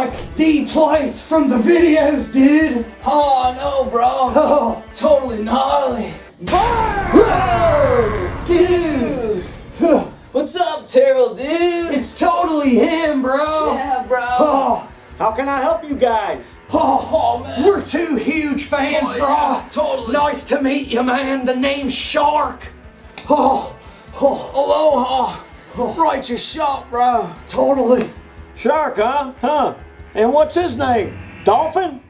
like the place from the videos, dude. Oh, I know, bro. Oh, Totally gnarly. whoa, dude. What's up, Taryl, dude? It's totally him, bro. Yeah, bro. Oh, How can I help you guys? oh, man. We're two huge fans, Oh, bro. yeah, totally. Nice to meet you, man. The name's Shark. Oh, Aloha. Right your shot, bro. totally. Shark, huh? Huh? And what's his name? Dolphin?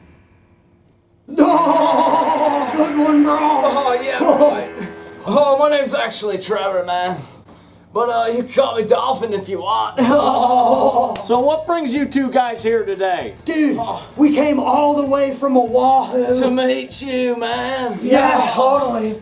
Oh, good one, bro. Oh, yeah, right. Oh, my name's actually Trevor, man. But you can call me Dolphin if you want. So what brings you two guys here today? Dude, we came all the way from Oahu. To meet you, man. Yeah, totally.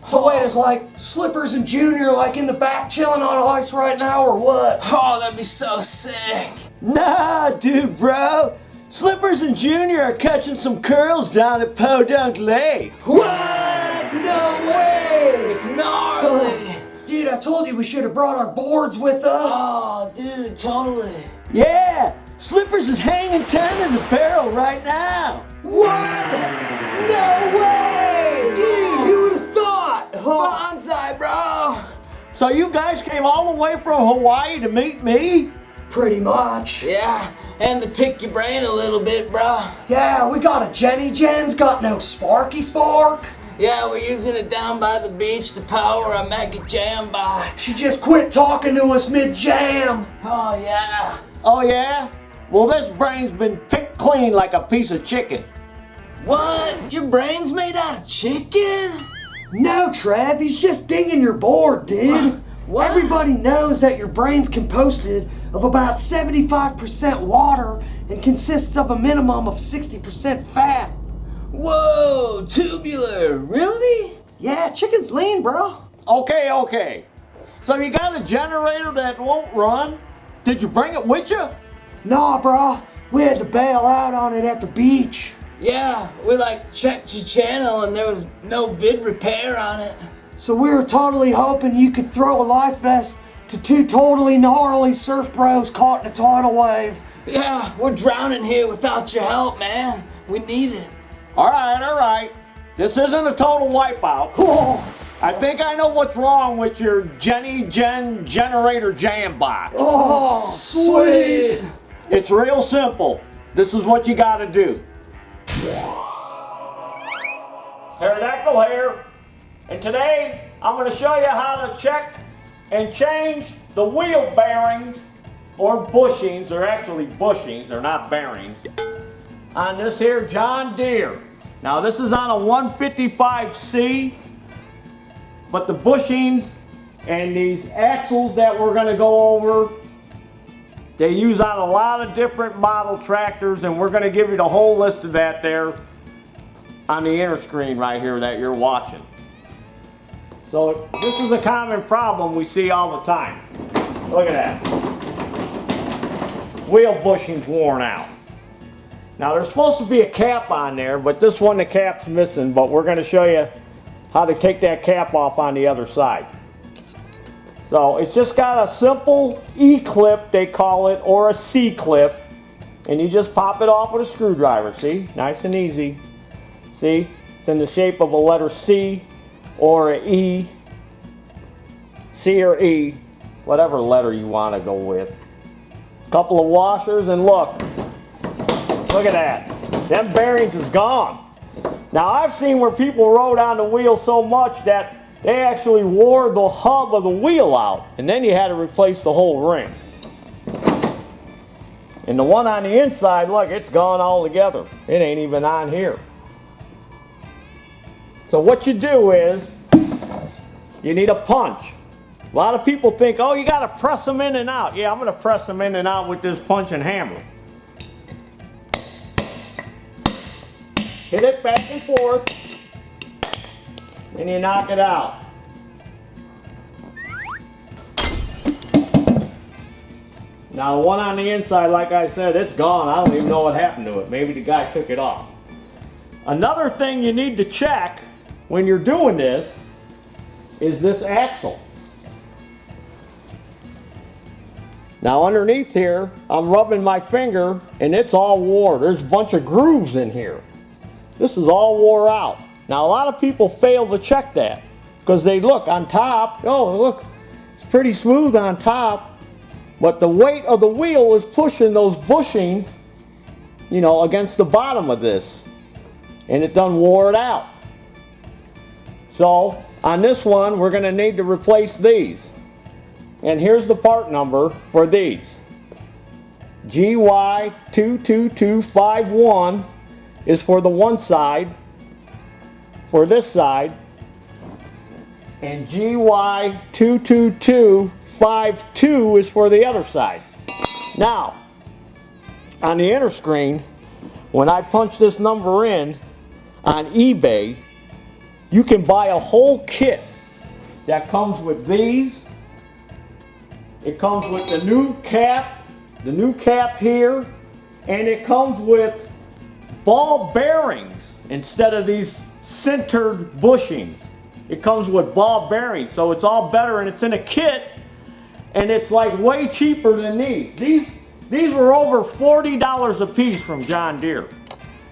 So wait, is like Slippers and Junior like in the back chilling on ice right now or what? Oh, that'd be so sick. Nah, dude, bro. Slippers and Junior are catching some curls down at Podunk Lake. What? No way! Gnarly. Dude, I told you we should have brought our boards with us. Oh, dude, totally. Yeah, Slippers is hanging 10 in the barrel right now. What? No way! Dude, who would have thought? Bonsai, bro. So you guys came all the way from Hawaii to meet me? Pretty much. Yeah, and to pick your brain a little bit, bro. Yeah, we got a Jenny Jen's, got no Sparky Spark. Yeah, we're using it down by the beach to power our mega jam box. She just quit talking to us mid-jam. Oh, yeah. Oh yeah? Well, this brain's been picked clean like a piece of chicken. What? Your brain's made out of chicken? No, Trev, he's just dinging your board, dude. What? Everybody knows that your brain's composed of about 75% water and consists of a minimum of 60% fat. Whoa, tubular. Really? Yeah, chicken's lean, bro. Okay. So you got a generator that won't run? Did you bring it with you? Nah, bro, we had to bail out on it at the beach. Yeah, we checked your channel and there was no vid repair on it. So we were totally hoping you could throw a life vest to two totally gnarly surf bros caught in a tidal wave. Yeah, we're drowning here without your help, man. We need it. All right. This isn't a total wipeout. I think I know what's wrong with your Jenny Jen generator jam box. Oh, sweet. It's real simple. This is what you gotta do. Pterodactyl here. And today, I'm going to show you how to check and change the wheel bearings, or bushings. They're actually bushings, they're not bearings, on this here John Deere. Now this is on a 155C, but the bushings and these axles that we're going to go over, they use on a lot of different model tractors, and we're going to give you the whole list of that there on the inner screen right here that you're watching. So this is a common problem we see all the time. Look at that. Wheel bushing's worn out. Now there's supposed to be a cap on there, but this one the cap's missing, but we're going to show you how to take that cap off on the other side. So it's just got a simple E-clip, they call it, or a C-clip, and you just pop it off with a screwdriver, see? Nice and easy. See? It's in the shape of a letter C or an E. C or E, whatever letter you want to go with. Couple of washers, and look at that. Them bearings is gone. Now I've seen where people rode on the wheel so much that they actually wore the hub of the wheel out, and then you had to replace the whole ring. And the one on the inside, look, it's gone all together. It ain't even on here. So what you do is, you need a punch. A lot of people think, oh, you gotta press them in and out. Yeah, I'm gonna press them in and out with this punch and hammer. Hit it back and forth, and you knock it out. Now the one on the inside, like I said, it's gone. I don't even know what happened to it. Maybe the guy took it off. Another thing you need to check when you're doing this is this axle. Now underneath here, I'm rubbing my finger and it's all wore. There's a bunch of grooves in here. This is all wore out. Now a lot of people fail to check that because they look on top, oh look, it's pretty smooth on top, but the weight of the wheel is pushing those bushings, you know, against the bottom of this, and it done wore it out. So on this one, we're going to need to replace these. And here's the part number for these. GY22251 is for the one side, for this side, and GY22252 is for the other side. Now, on the inner screen, when I punch this number in on eBay, you can buy a whole kit that comes with these. It comes with the new cap here, and it comes with ball bearings instead of these sintered bushings. It comes with ball bearings, so it's all better, and it's in a kit, and it's like way cheaper than these. These were over $40 a piece from John Deere.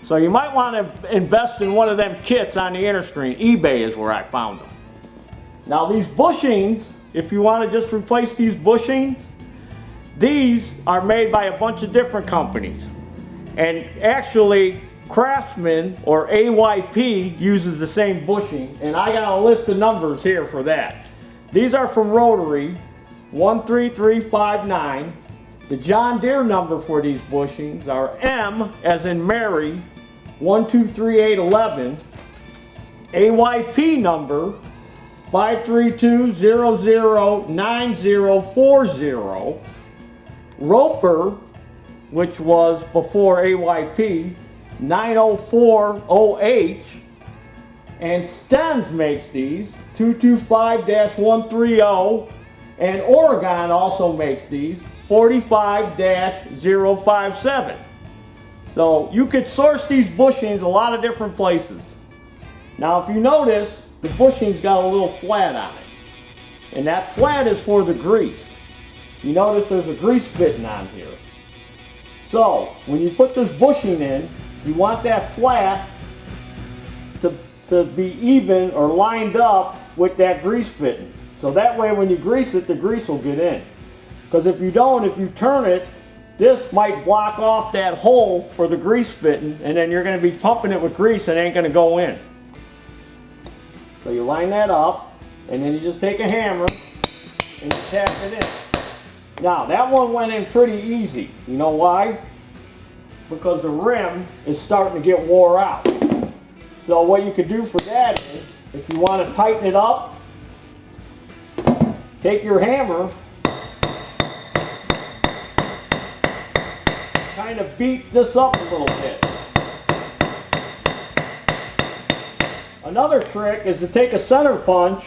So you might want to invest in one of them kits on the inner screen. eBay is where I found them. Now these bushings, if you want to just replace these bushings, these are made by a bunch of different companies. And actually, Craftsman or AYP uses the same bushing, and I got a list of numbers here for that. These are from Rotary, 13359. The John Deere number for these bushings are M as in Mary, 123811. AYP number 532009040. Roper, which was before AYP, 904OH. And Stens makes these, 225-130. And Oregon also makes these, 45-057. So you could source these bushings a lot of different places. Now if you notice, the bushing's got a little flat on it. And that flat is for the grease. You notice there's a grease fitting on here. So when you put this bushing in, you want that flat to be even or lined up with that grease fitting. So that way when you grease it, the grease will get in. Because if you don't, if you turn it, this might block off that hole for the grease fitting, and then you're going to be pumping it with grease and it ain't going to go in. So you line that up, and then you just take a hammer and you tap it in. Now that one went in pretty easy. You know why? Because the rim is starting to get wore out. So what you could do for that is, if you want to tighten it up, take your hammer, kind of beat this up a little bit. Another trick is to take a center punch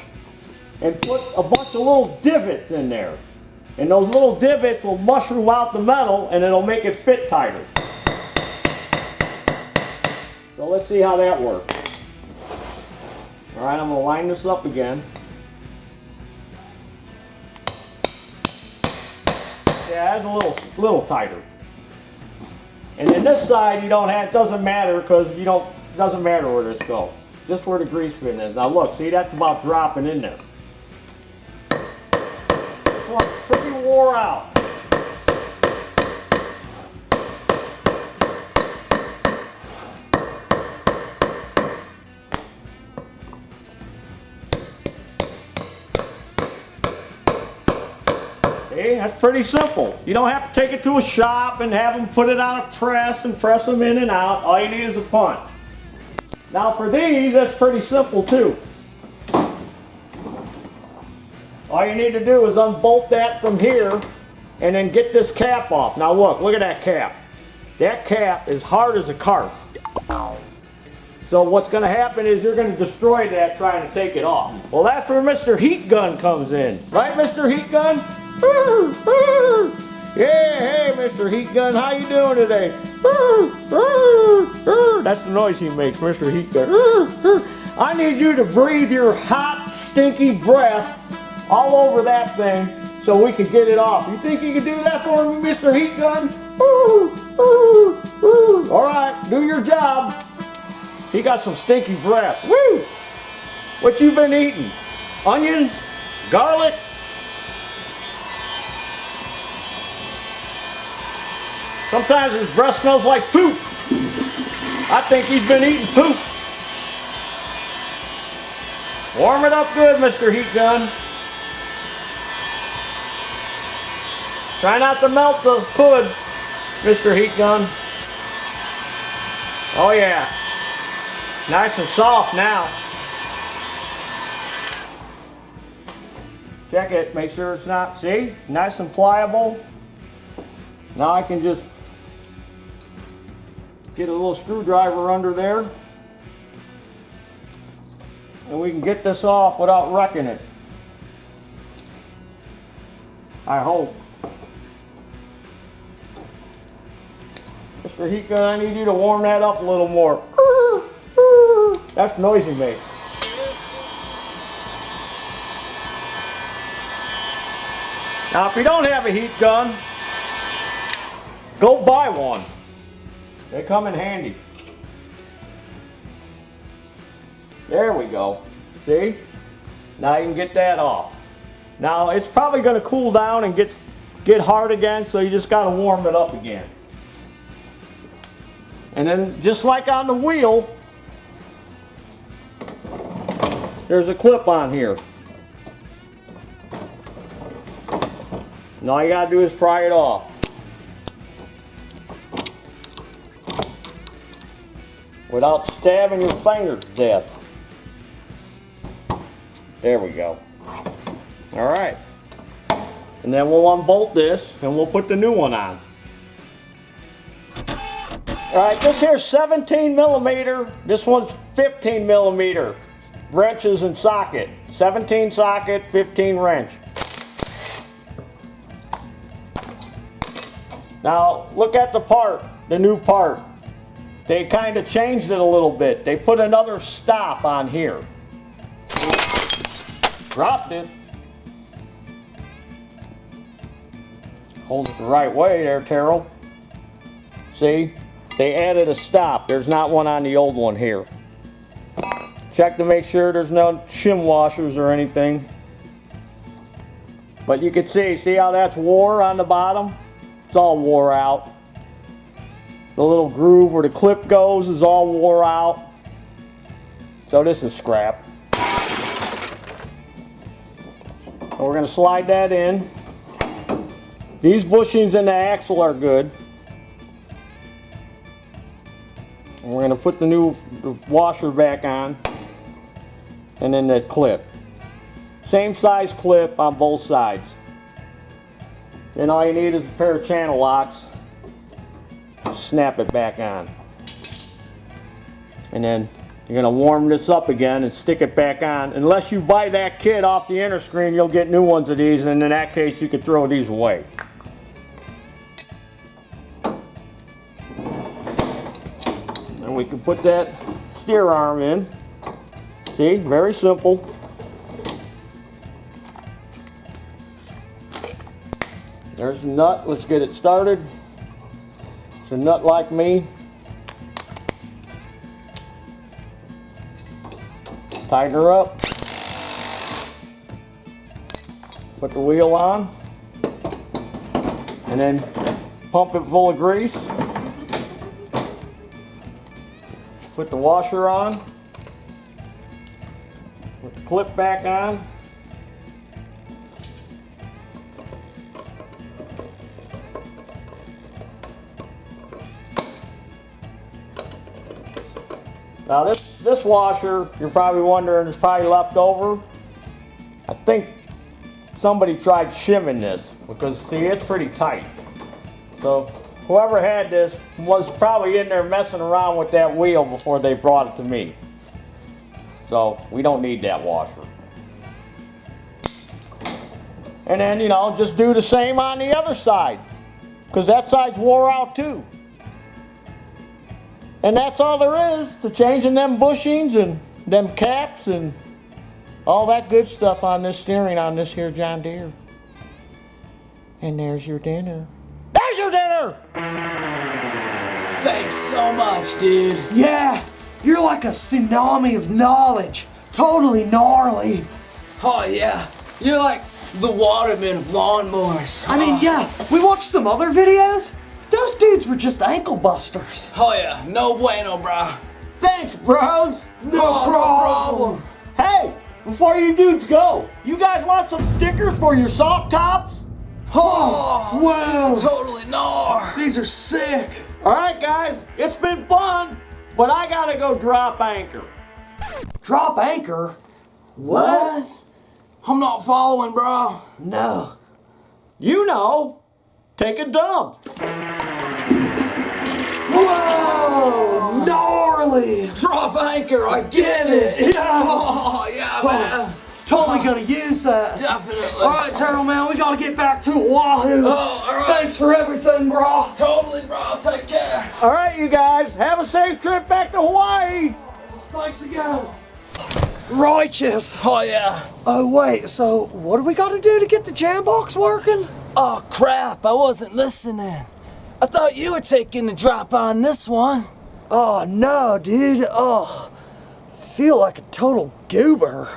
and put a bunch of little divots in there. And those little divots will mushroom out the metal and it'll make it fit tighter. So let's see how that works. Alright, I'm going to line this up again. Yeah, that's a little tighter. And then this side you don't have, it doesn't matter because it doesn't matter where this goes. Just where the grease fin is. Now look, see, that's about dropping in there. This one's pretty wore out. See, that's pretty simple. You don't have to take it to a shop and have them put it on a press and press them in and out. All you need is a punch. Now for these, that's pretty simple too. All you need to do is unbolt that from here and then get this cap off. Now look at that cap. That cap is hard as a cart. So what's going to happen is you're going to destroy that trying to take it off. Well, that's where Mr. Heat Gun comes in. Right, Mr. Heat Gun? Yeah, hey, Mr. Heat Gun, how you doing today? That's the noise he makes, Mr. Heat Gun. I need you to breathe your hot, stinky breath all over that thing so we can get it off. You think you can do that for me, Mr. Heat Gun? Ooh, ooh, ooh. All right, do your job. He got some stinky breath. Woo! What you been eating? Onions? Garlic? Sometimes his breath smells like poop. I think he's been eating poop. Warm it up good, Mr. Heat Gun. Try not to melt the hood, Mr. Heat Gun. Oh yeah. Nice and soft now. Check it, make sure it's not, see? Nice and pliable. Now I can just get a little screwdriver under there. And we can get this off without wrecking it. I hope. Mr. Heat Gun, I need you to warm that up a little more. That's noise he makes. Now if you don't have a heat gun, go buy one. They come in handy. There we go. See? Now you can get that off. Now it's probably going to cool down and get hard again, so you just got to warm it up again. And then just like on the wheel, there's a clip on here. And all you got to do is pry it off. Without stabbing your fingers to death. There we go. All right. And then we'll unbolt this and we'll put the new one on. All right, this here's 17 millimeter. This one's 15 millimeter. Wrenches and socket. 17 socket, 15 wrench. Now, look at the part, the new part. They kind of changed it a little bit. They put another stop on here. Dropped it. Hold it the right way there, Taryl. See? They added a stop. There's not one on the old one here. Check to make sure there's no shim washers or anything. But you can see how that's wore on the bottom? It's all wore out. The little groove where the clip goes is all wore out. So this is scrap. And we're going to slide that in. These bushings in the axle are good. And we're going to put the new washer back on. And then the clip. Same size clip on both sides. Then all you need is a pair of channel locks. Snap it back on. And then you're going to warm this up again and stick it back on. Unless you buy that kit off the inner screen, you'll get new ones of these, and in that case you could throw these away. And we can put that steer arm in. See, very simple. There's the nut. Let's get it started. It's a nut like me. Tighten her up. Put the wheel on. And then pump it full of grease. Put the washer on. Put the clip back on. Now this washer, you're probably wondering, is probably left over. I think somebody tried shimming this because see, it's pretty tight. So whoever had this was probably in there messing around with that wheel before they brought it to me. So we don't need that washer. And then, you know, just do the same on the other side because that side's wore out too. And that's all there is to changing them bushings and them caps and all that good stuff on this steering on this here John Deere. And there's your dinner. There's your dinner! Thanks so much, dude. Yeah, you're like a tsunami of knowledge. Totally gnarly. Oh yeah, you're like the Waterman of lawnmowers. I mean, yeah, we watched some other videos. Those dudes were just ankle busters. Oh yeah, no bueno, bro. Thanks, bros! No problem. Hey, before you dudes go, you guys want some stickers for your soft tops? Oh, wow. Totally gnar. These are sick. Alright guys, it's been fun, but I gotta go drop anchor. Drop anchor? What? I'm not following, bro. No. You know, take a dump. Whoa! Gnarly! Drop anchor, I get it. Yeah. Oh yeah, man. Totally gonna use that. Definitely. Alright, Taryl, man, we gotta get back to Oahu. Oh, all right. Thanks for everything, bro. Totally, bro. Take care. Alright you guys, have a safe trip back to Hawaii. Thanks again. Righteous. Oh yeah. Oh, wait, so what do we gotta do to get the jam box working? Oh crap, I wasn't listening. I thought you were taking the drop on this one. Oh, no, dude. Oh, feel like a total goober.